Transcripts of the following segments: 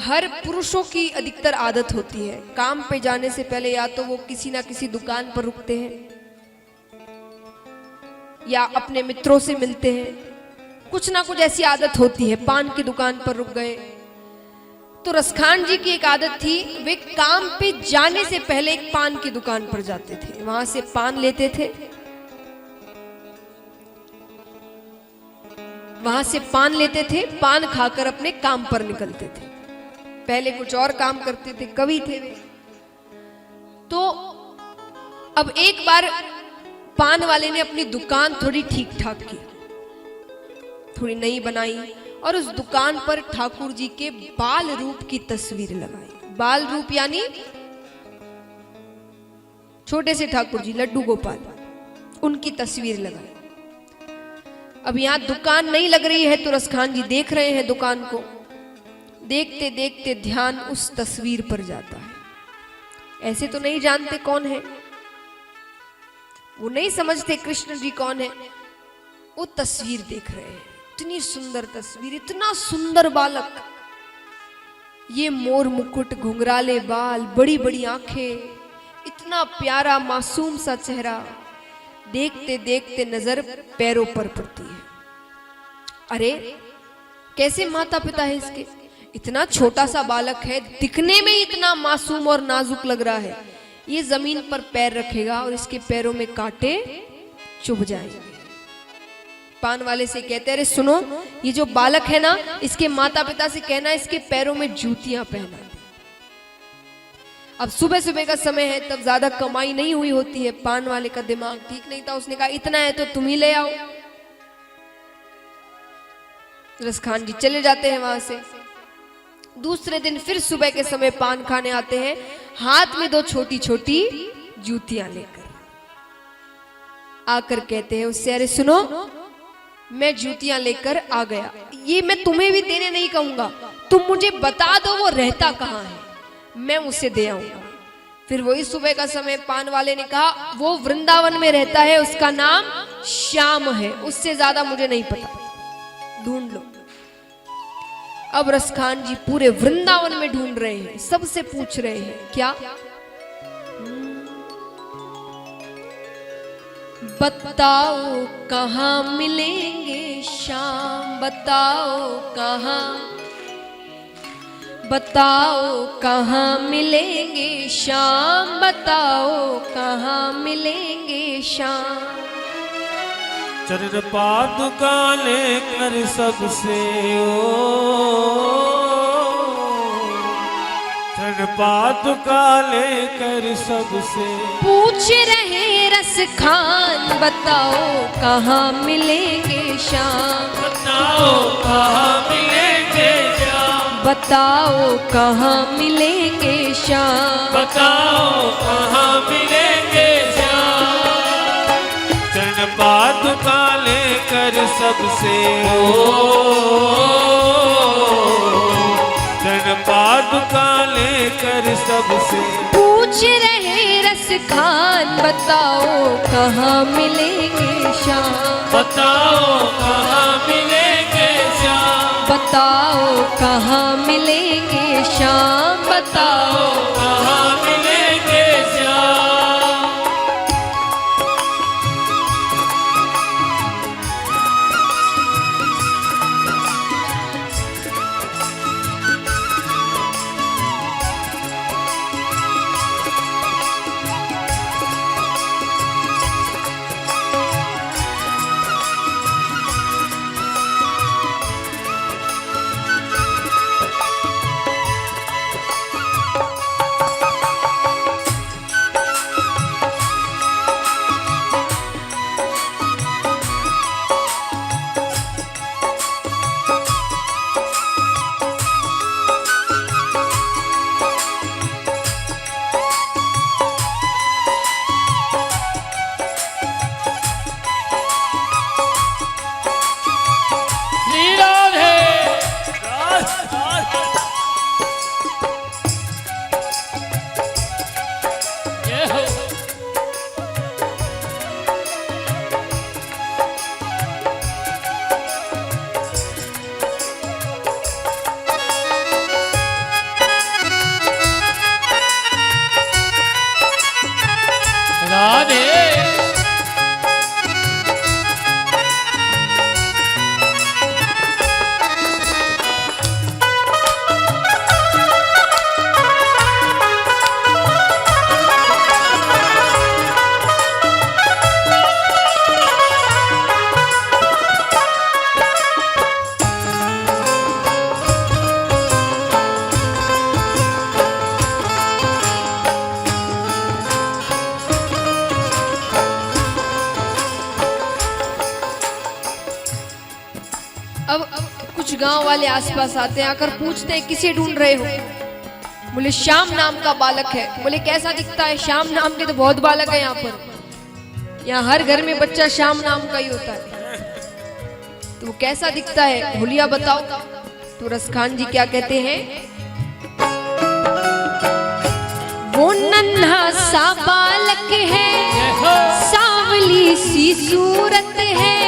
हर पुरुषों की अधिकतर आदत होती है काम पे जाने से पहले या तो वो किसी ना किसी दुकान पर रुकते हैं या अपने मित्रों से मिलते हैं। कुछ ना कुछ ऐसी आदत होती है, पान की दुकान पर रुक गए। तो रसखान जी की एक आदत थी, वे काम पे जाने से पहले एक पान की दुकान पर जाते थे, वहां से पान लेते थे, पान खाकर अपने काम पर निकलते थे। पहले कुछ और काम करते थे, कवि थे वे। तो अब एक बार पान वाले ने अपनी दुकान थोड़ी ठीक ठाक की, थोड़ी नई बनाई और उस दुकान पर ठाकुर जी के बाल रूप की तस्वीर लगाई। बाल रूप यानी छोटे से ठाकुर जी लड्डू गोपाल, उनकी तस्वीर लगाई। अब यहां दुकान नहीं लग रही है तो रसखान जी देख रहे हैं दुकान को। देखते देखते ध्यान उस तस्वीर पर जाता है। ऐसे तो नहीं जानते कौन है, वो नहीं समझते कृष्ण जी कौन है, वो तस्वीर देख रहे हैं। इतनी सुंदर तस्वीर, इतना सुंदर बालक, ये मोर मुकुट, घुंघराले बाल, बड़ी बड़ी आंखें, इतना प्यारा मासूम सा चेहरा। देखते देखते नजर पैरों पर पड़ती है। अरे कैसे माता पिता है इसके, इतना छोटा सा बालक है, दिखने में इतना मासूम और नाजुक लग रहा है, ये जमीन पर पैर रखेगा और इसके पैरों में कांटे चुभ जाएंगे। पान वाले से कहते, अरे सुनो, ये जो बालक है ना, इसके माता पिता से कहना इसके पैरों में जूतियां पहना दे। अब सुबह सुबह का समय है, तब ज्यादा कमाई नहीं हुई होती है। पान वाले का दिमाग ठीक नहीं था, उसने कहा इतना है तो तुम ही ले आओ। रसखान जी चले जाते हैं वहां से। दूसरे दिन फिर सुबह के समय पान खाने आते हैं, हाथ में दो छोटी छोटी जूतियां लेकर। आकर कहते हैं उससे, अरे सुनो, मैं जूतियां लेकर आ गया, ये मैं तुम्हें भी देने नहीं कहूंगा, तुम मुझे बता दो वो रहता कहाँ है, मैं उसे दे आऊंगा। फिर वही सुबह का समय पान वाले ने कहा, वो वृंदावन में रहता है, उसका नाम श्याम है, उससे ज्यादा मुझे नहीं पता, ढूंढ लो। अब रसखान जी पूरे वृंदावन में ढूंढ रहे हैं, सबसे पूछ रहे हैं, क्या बताओ कहाँ मिलेंगे श्याम, बताओ कहाँ मिलेंगे श्याम, बताओ कहाँ मिलेंगे श्याम। चरण पादुका लेकर सबसे चरण पादुका लेकर सबसे पूछ रहे रसखान, बताओ कहाँ मिलेंगे श्याम, बताओ कहाँ मिलेंगे श्याम, बताओ कहाँ मिलेंगे श्याम, बताओ कहाँ मिलेंगे श्याम। चरण पादुका लेकर सबसे चरण पादुका लेकर सबसे पूछ रहे रसखान, बताओ कहाँ मिलेंगे श्याम, बताओ कहाँ मिलेंगे श्याम, बताओ कहाँ मिलेंगे श्याम, बताओ कहाँ मिलेंगे श्याम। गांव वाले आसपास आते हैं, आकर पूछते हैं किसे ढूंढ रहे हो? बोले श्याम नाम का बालक है। बोले कैसा दिखता है? श्याम नाम के तो बहुत बालक है यहाँ पर, यहाँ हर घर में बच्चा श्याम नाम का ही होता है। तो वो कैसा दिखता है हुलिया बताओ। तो रसखान जी क्या कहते हैं? वो नन्हा सा बालक है, सांवली सी सूरत है।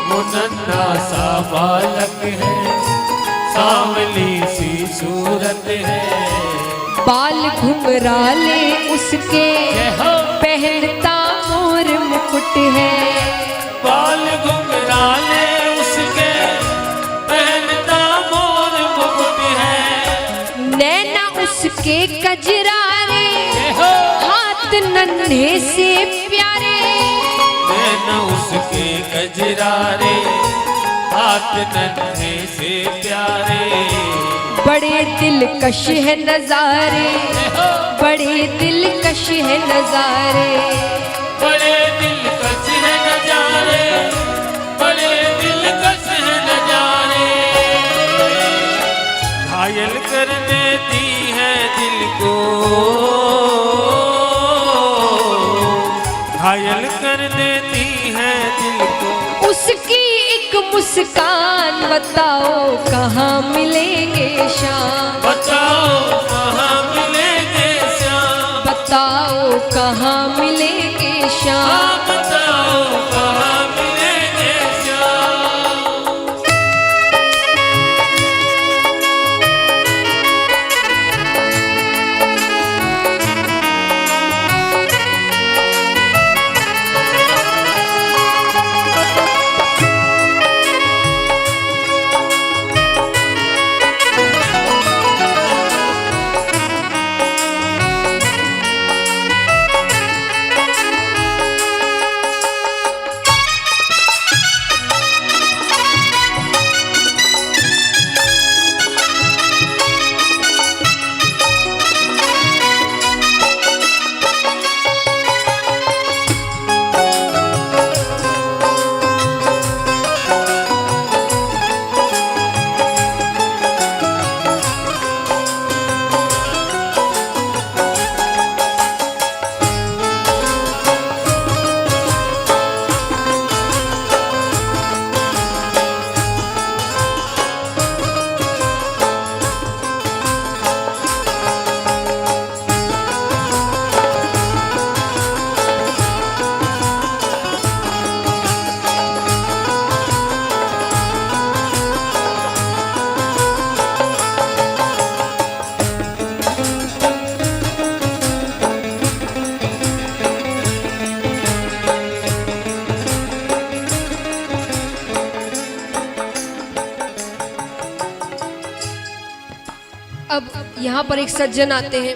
वो नन्हा सा बालक है, सांवली सी सूरत है। बाल घुंघराले उसके, पहनता मोर मुकुट है। बाल घुंघराले उसके, पहनता मोर मुकुट है। नैना उसके कजरारे, हाथ नन्हे से प्यारे। नैना उसके कजरारे, हाथ नन्हे से प्यारे। बड़े दिलकश है नजारे, बड़े दिलकश है नजारे। बड़े दिलकश है नजारे, बड़े दिलकश है नजारे। घायल कर देती है दिल को, घायल कर देती है दिल को। उसकी एक मुस्कान बताओ कहाँ मिलेंगे श्याम। बताओ कहाँ मिलेंगे श्याम। बताओ कहाँ मिलेंगे श्याम। हाँ, बताओ कहाँ मिलेंगे श्याम। अब यहाँ पर एक सज्जन आते हैं,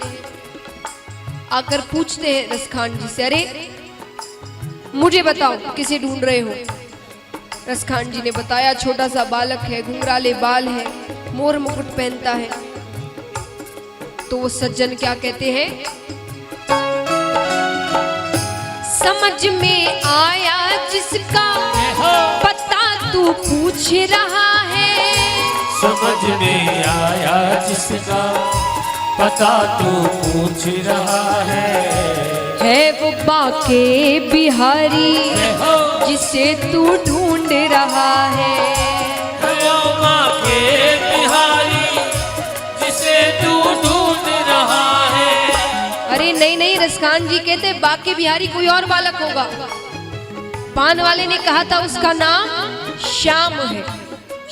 आकर पूछते हैं रसखान जी से, अरे मुझे बताओ किसे ढूंढ रहे हो? रसखान जी ने बताया छोटा सा बालक है, घुंघराले बाल है, मोर मुकुट पहनता है। तो वो सज्जन क्या कहते हैं? समझ में आया जिसका पता तू पूछ रहा है। समझ में आया जिसका पता तू पूछ रहा है वो बाके बिहारी जिसे तू ढूंढ रहा है। वो बाके बिहारी जिसे तू ढूंढ रहा है। अरे नहीं नहीं, रसखान जी कहते बाके बिहारी कोई और बालक होगा। पान वाले ने कहा था उसका नाम श्याम है,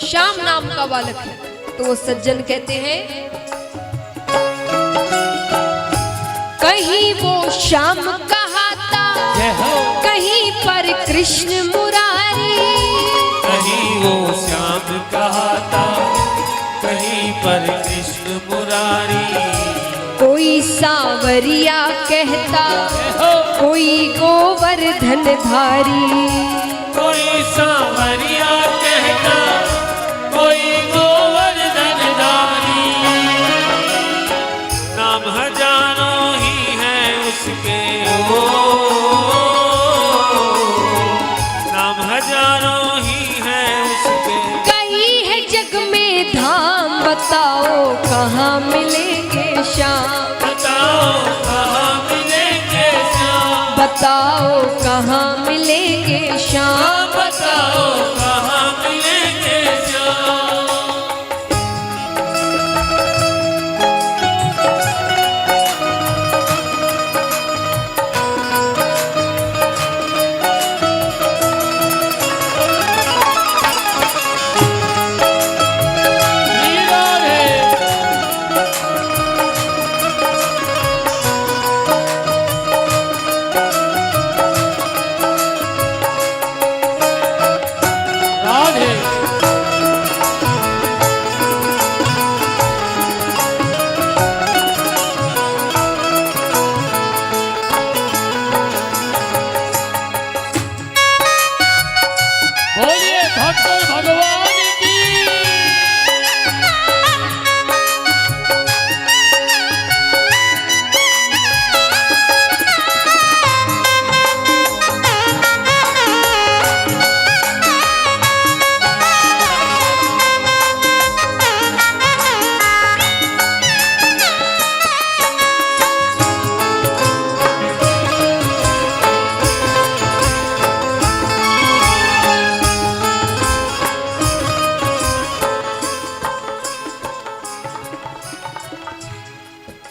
श्याम नाम का बालक है। तो वो सज्जन कहते हैं कहीं वो श्याम कहाता, कहीं पर कृष्ण मुरारी। कहीं वो श्याम कहाता, कहीं पर कृष्ण मुरारी। कोई सांवरिया कहता, कोई गोवर्धन धारी। कोई सांवरिया कहता, कोई गोवर्धन धारी। नाम हजारों ही है उसके, ओ नाम हजारों ही है उसके। कहीं है जग श्याम, बताओ कहाँ मिलेंगे श्याम, बताओ कहाँ मिलेंगे श्याम। बताओ कहाँ मिलेंगे श्याम। बोलिए भक्तर भगवान की।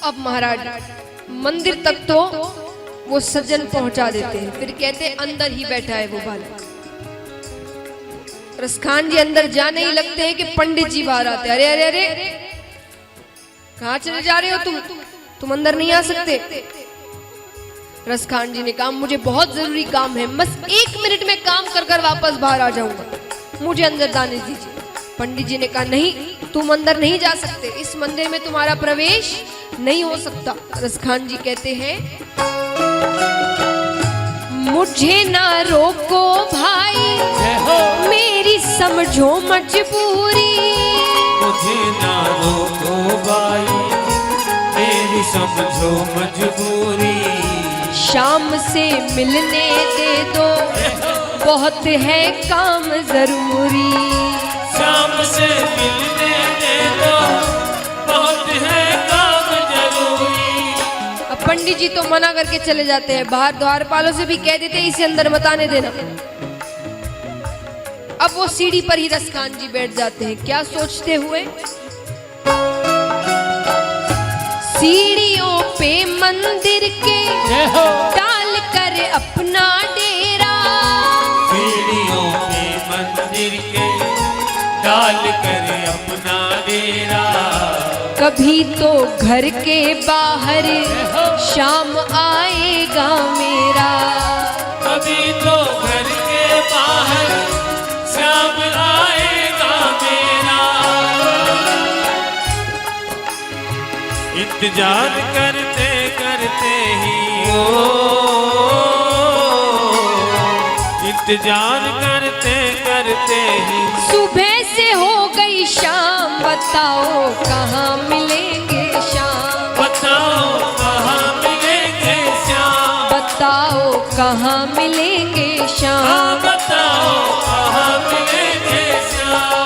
अब महाराज मंदिर तक तो वो सज्जन पहुंचा देते हैं, फिर कहते हैं अंदर ही बैठा है वो बालक। रसखान जी अंदर जाने ही लगते हैं कि पंडित जी बाहर आते हैं। अरे अरे अरे कहाँ चले जा रहे हो तुम अंदर नहीं आ सकते। रसखान जी ने कहा मुझे बहुत जरूरी काम है, बस 1 मिनट में काम कर कर वापस बाहर आ जाऊंगा, मुझे अंदर जाने दीजिए। पंडित जी ने कहा नहीं, तुम अंदर नहीं जा सकते, इस मंदिर में तुम्हारा प्रवेश नहीं हो सकता। रसखान जी कहते हैं मुझे ना रोको भाई, मेरी समझो मजबूरी, मुझे ना रोको भाई, मेरी समझो मजबूरी। शाम से मिलने दे दो, बहुत है काम जरूरी। शाम से मिलने दे दो, बहुत है काम जरूरी। अब पंडित जी तो मना करके चले जाते हैं, बाहर द्वारपालों से भी कह देते हैं इसे अंदर मत आने देना। अब वो सीढ़ी पर ही रसखान जी बैठ जाते हैं, क्या सोचते हुए, सीढ़ियों पे मंदिर के डाल कर अपना डेरा, सीढ़ियों पे मंदिर के डाल कर अपना डेरा। कभी तो घर के बाहर शाम आएगा मेरा, कभी तो घर के बाहर शाम आएगा मेरा। इंतजार करते करते ही इंतजार करते करते ही सुबह से हो गई शाम, बताओ कहाँ मिलेंगे श्याम, बताओ कहाँ मिलेंगे श्याम, बताओ कहाँ मिलेंगे हाँ श्याम। बताओ कहाँ मिलेंगे श्याम।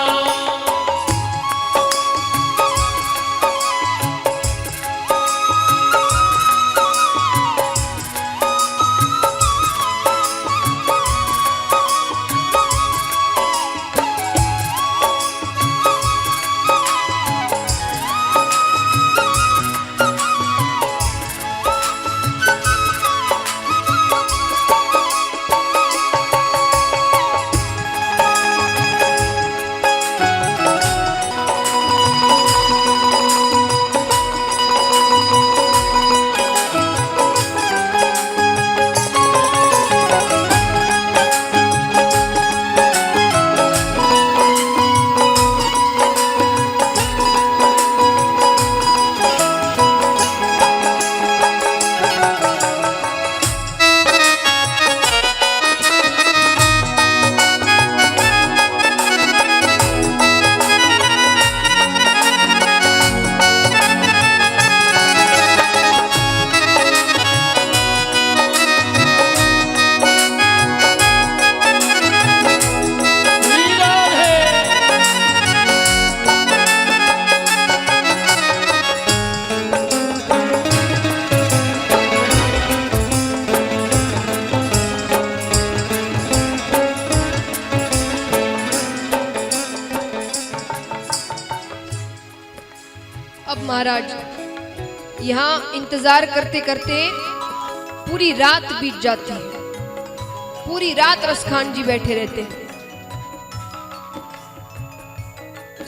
महाराज यहाँ इंतजार करते करते पूरी रात बीत जाती है। पूरी रात रसखान जी बैठे रहते हैं।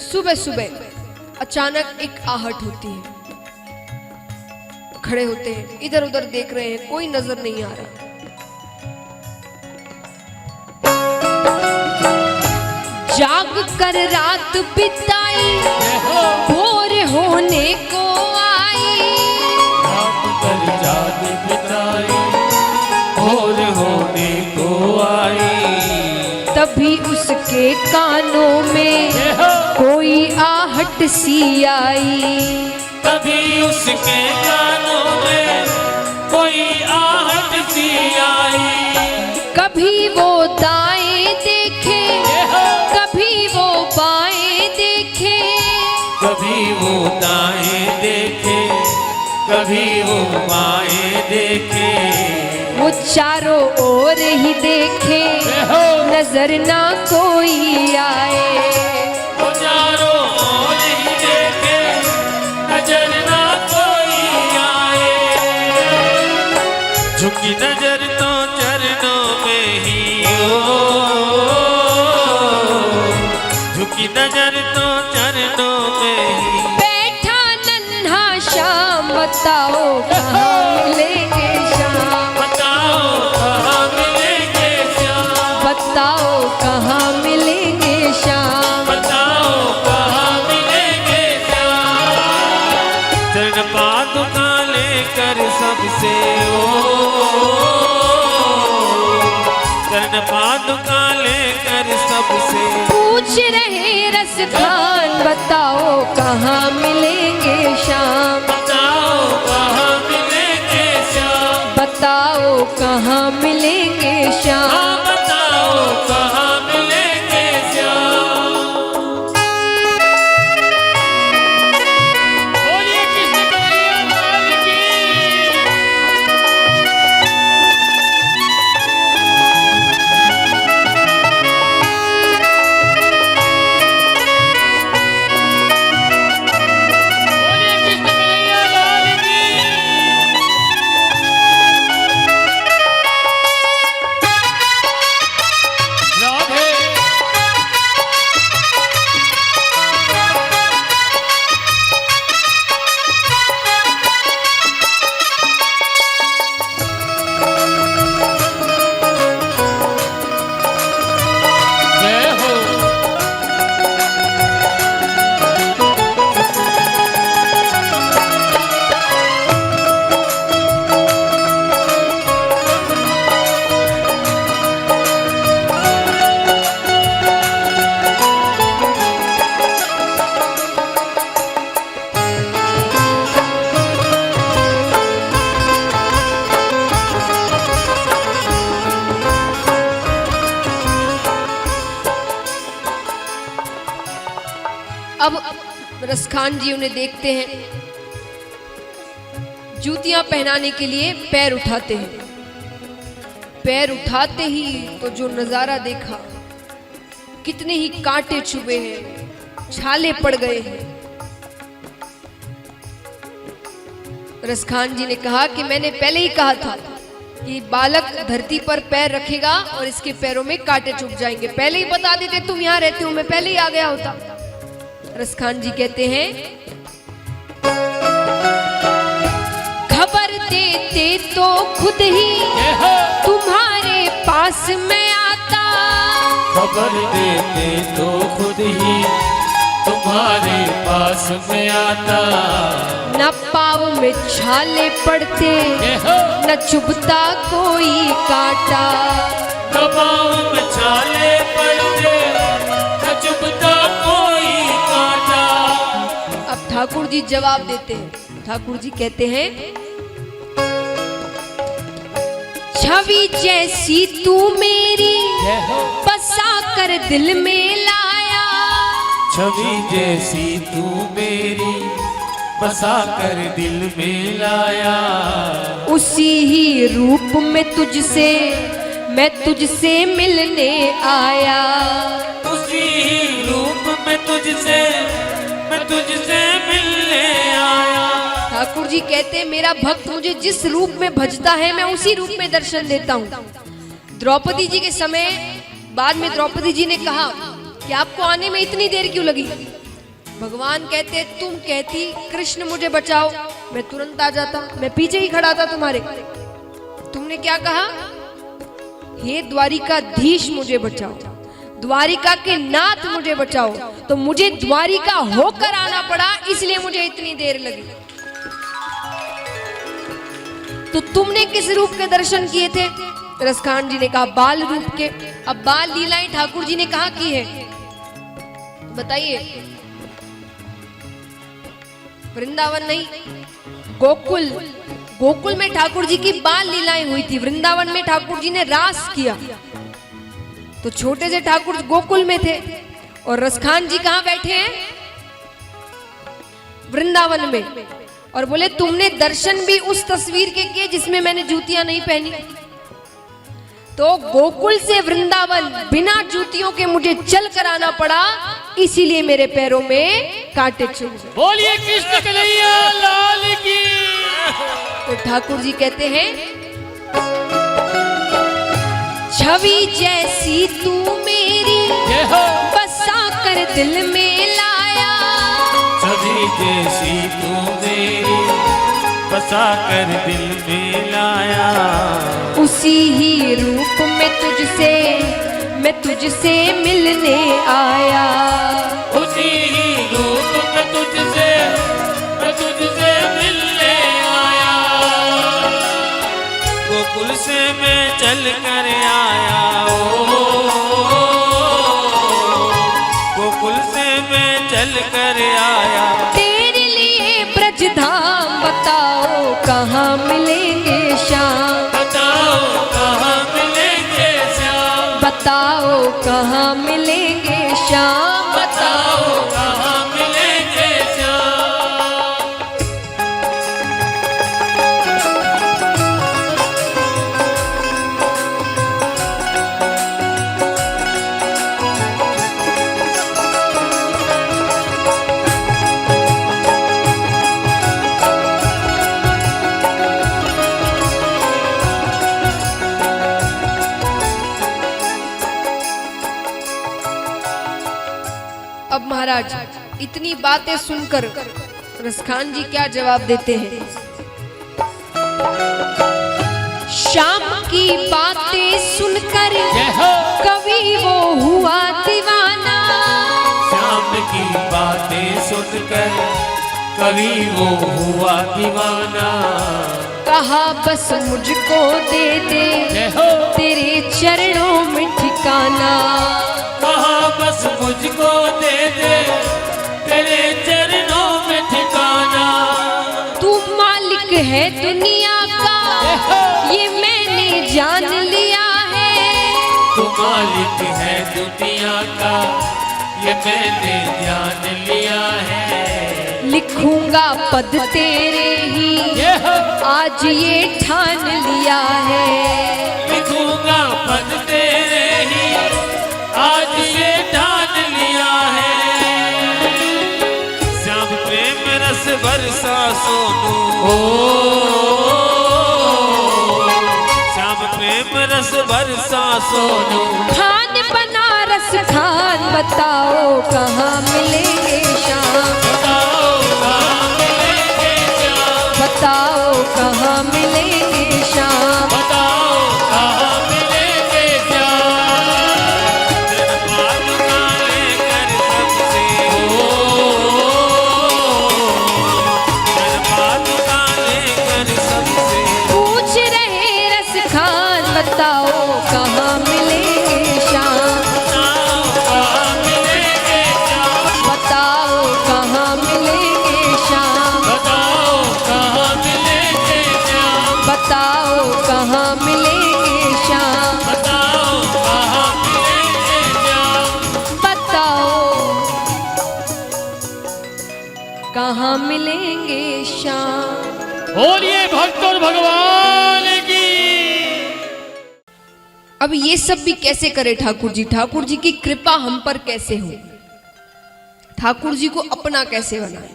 सुबह सुबह अचानक एक आहट होती है। खड़े होते हैं, इधर उधर देख रहे हैं, कोई नजर नहीं आ रहा। जाग कर रात बिताई, भोर होने को आई। जाग कर रात बिताई, भोर होने को आई। तभी उसके कानों में कोई आहट सी आई। तभी उसके कानों में कोई आहट सी आई। कभी वो दाएं देखे, कभी वो बाएं देखे। कभी वो दाएं देखे, कभी वो बाएं देखे। वो चारों ओर ही देखे, नजर ना कोई आए। वो चारों ओर ही देखे, नजर ना कोई आए। झुकी नजर तो चरणों में ही झुकी नजर तो चरणों में ही। बैठा नन्हा श्याम, बताओ कहाँ मिलेंगे श्याम। बताओ कहाँ मिलेंगे श्याम। बताओ कहाँ मिलेंगे श्याम। बताओ कहाँ मिलेंगे श्याम। चरण पादुका लेकर सबसे चरण पादुका लेकर सबसे पूछ रहे रसखान, बताओ कहाँ मिलेंगे श्याम। बताओ कहाँ मिलेंगे श्याम। बताओ कहाँ मिलेंगे श्याम। हाँ बताओ कहाँ मिलेंगे श्याम। बोलिए कृष्ण कन्हैया लाल की। बोलिए कृष्ण कन्हैया लाल की। राधे जय हो। अब रसखान जी उन्हें देखते हैं, जूतियां पहनाने के लिए पैर उठाते हैं। पैर उठाते ही तो जो नजारा देखा, कितने ही कांटे चुभे हैं, छाले पड़ गए हैं। रसखान जी ने कहा कि मैंने पहले ही कहा था कि बालक धरती पर पैर रखेगा और इसके पैरों में कांटे चुभ जाएंगे। पहले ही बता देते, तुम यहाँ रहते हो, मैं पहले ही आ गया होता। रसखान जी कहते हैं, खबर देते तो खुद ही तुम्हारे पास मैं आता। खबर देते तो खुद ही तुम्हारे पास में आता। न पाँव में छाले पड़ते, न चुभता कोई कांटा। न पाँव में छाले पड़ते, न चुभता कोई कांटा। अब ठाकुर जी जवाब देते हैं। ठाकुर जी कहते हैं, छवि जैसी तू मेरी बसा कर दिल में लाया। छवि जैसी तू मेरी बसा कर दिल में लाया। उसी ही रूप में तुझसे मैं तुझसे मिलने आया। उसी ही रूप में तुझसे मैं तुझसे मिलने आया। ठाकुर जी कहते मेरा भक्त मुझे जिस रूप में भजता है मैं उसी रूप में दर्शन देता हूँ। द्रौपदी जी के समय बाद में द्रौपदी जी ने कहा कि आपको आने में इतनी देर क्यों लगी। भगवान कहते तुम कहती कृष्ण मुझे बचाओ, मैं तुरंत आ जाता, मैं पीछे ही खड़ा था तुम्हारे। तुमने क्या कहा, हे द्वारिकाधीश मुझे बचाओ, द्वारिका के नाथ मुझे बचाओ, तो मुझे द्वारिका होकर आना पड़ा, इसलिए मुझे इतनी देर लगी। तो तुमने किस रूप के दर्शन किए थे? रसखान जी ने कहा बाल रूप के। अब बाल लीलाएं ठाकुर जी ने कहा की है बताइए? वृंदावन नहीं, गोकुल। गोकुल में ठाकुर जी की बाल लीलाएं हुई थी। वृंदावन में ठाकुर जी ने रास किया। तो छोटे से ठाकुर गोकुल में थे और रसखान जी कहां बैठे हैं? वृंदावन में। और बोले तुमने दर्शन भी उस तस्वीर के किए जिसमें मैंने जूतियां नहीं पहनी। तो गोकुल से वृंदावन बिना जूतियों के मुझे चल कर आना पड़ा, इसीलिए मेरे पैरों में कांटे चुभ गए। बोलिए कृष्ण कन्हैया लाल की। तो ठाकुर जी कहते हैं छवि जैसी तू मेरी बसा कर दिल में लाया। छवि जैसी तू मेरी बसा कर दिल में लाया। उसी ही रूप में तुझसे मिलने आया। उसी ही रूप में तुझसे मिलने आया। गोकुल से मैं चल कर आया। गोकुल से मैं चल कर आया। तेरे लिए ब्रज धाम बताओ कहाँ मिलेंगे श्याम। बताओ कहाँ मिलेंगे श्याम। बताओ कहाँ मिलेंगे श्याम। बताओ कहाँ मिलेंगे श्याम। अब महाराज इतनी बातें सुनकर रसखान जी क्या जवाब देते हैं? शाम की बातें सुनकर कवि वो हुआ दीवाना। शाम की बातें सुनकर कवि वो हुआ दीवाना। कहा बस मुझको दे दे तेरे चरणों में ठिकाना। कहा बस मुझको दे दे तेरे चरणों में ठिकाना। तू मालिक है दुनिया का ये मैंने जान लिया है। तू मालिक है दुनिया का ये मैंने जान लिया है। लिखूंगा पद तेरे ही आज ये ठान लिया है। लिखूंगा पद तेरे ही आज ये ठान लिया है। श्याम प्रेम रस बरसा सोनू। श्याम प्रेम रस बरसा सोनू। खान बनारस खान बताओ कहाँ मिलेंगे श्याम। बताओ कहाँ मिलेंगे श्याम। बताओ कहाँ मिलेंगे श्याम। बताओ कहाँ मिलेंगे श्याम। पादुका लेकर सबसे पादुका लेकर सबसे पूछ रहे रस खान बताओ कहाँ मिलेंगे श्याम। बताओ कहाँ मिलेंगे श्याम। बताओ कहाँ मिलेंगे श्याम। बताओ कहाँ मिलेंगे श्याम। बताओ कहाँ मिलेंगे श्याम। बताओ कहाँ मिलेंगे श्याम। बताओ कहाँ मिलेंगे श्याम। बोलिए भक्त और भगवान की। अब ये सब भी कैसे करे ठाकुर जी? ठाकुर जी की कृपा हम पर कैसे हो? ठाकुर जी को अपना कैसे बनाए?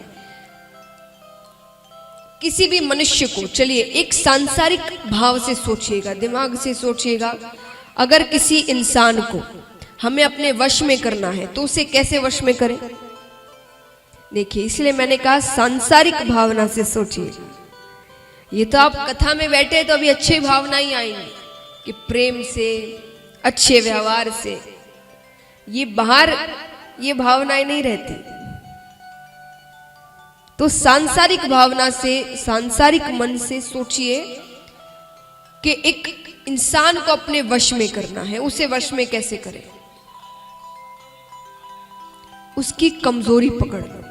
किसी भी मनुष्य को, चलिए एक सांसारिक भाव से सोचिएगा, दिमाग से सोचिएगा, अगर किसी इंसान को हमें अपने वश में करना है तो उसे कैसे वश में करें? देखिए, इसलिए मैंने कहा सांसारिक भावना से सोचिए। ये तो आप कथा में बैठे तो अभी अच्छी भावना ही आएंगी कि प्रेम से, अच्छे व्यवहार से, ये बाहर ये भावनाएं नहीं रहती। तो सांसारिक भावना से, सांसारिक मन से सोचिए कि एक इंसान को अपने वश में करना है, उसे वश में कैसे करें? उसकी कमजोरी पकड़ लो,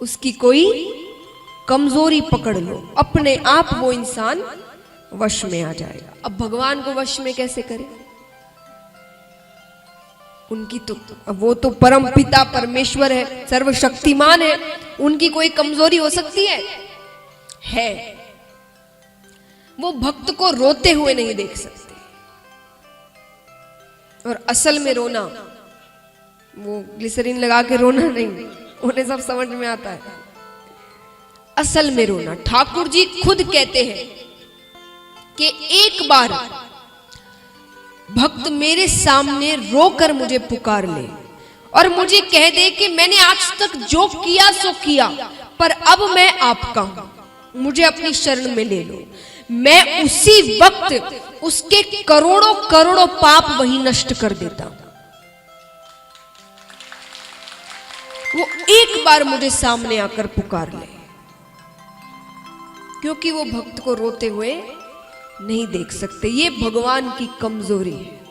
उसकी कोई कमजोरी पकड़ लो, अपने आप वो इंसान वश में आ जाएगा। अब भगवान को वश में कैसे करें? उनकी तो, वो तो परम पिता परमेश्वर है, सर्वशक्तिमान है, उनकी कोई कमजोरी हो सकती है? वो भक्त को रोते हुए नहीं देख सकते। और असल में रोना, वो ग्लिसरीन लगा के रोना नहीं, उन्हें सब समझ में आता है। असल में रोना, ठाकुर जी खुद कहते हैं कि एक बार भक्त मेरे सामने रोकर मुझे पुकार ले और मुझे कह दे कि मैंने आज तक जो किया सो किया, पर अब मैं आपका हूं, मुझे अपनी शरण में ले लो। मैं उसी वक्त उसके करोड़ों करोड़ों पाप वहीं नष्ट कर देता हूं। वो एक बार मुझे सामने आकर पुकार ले, क्योंकि वो भक्त को रोते हुए नहीं देख सकते। ये भगवान की कमजोरी है।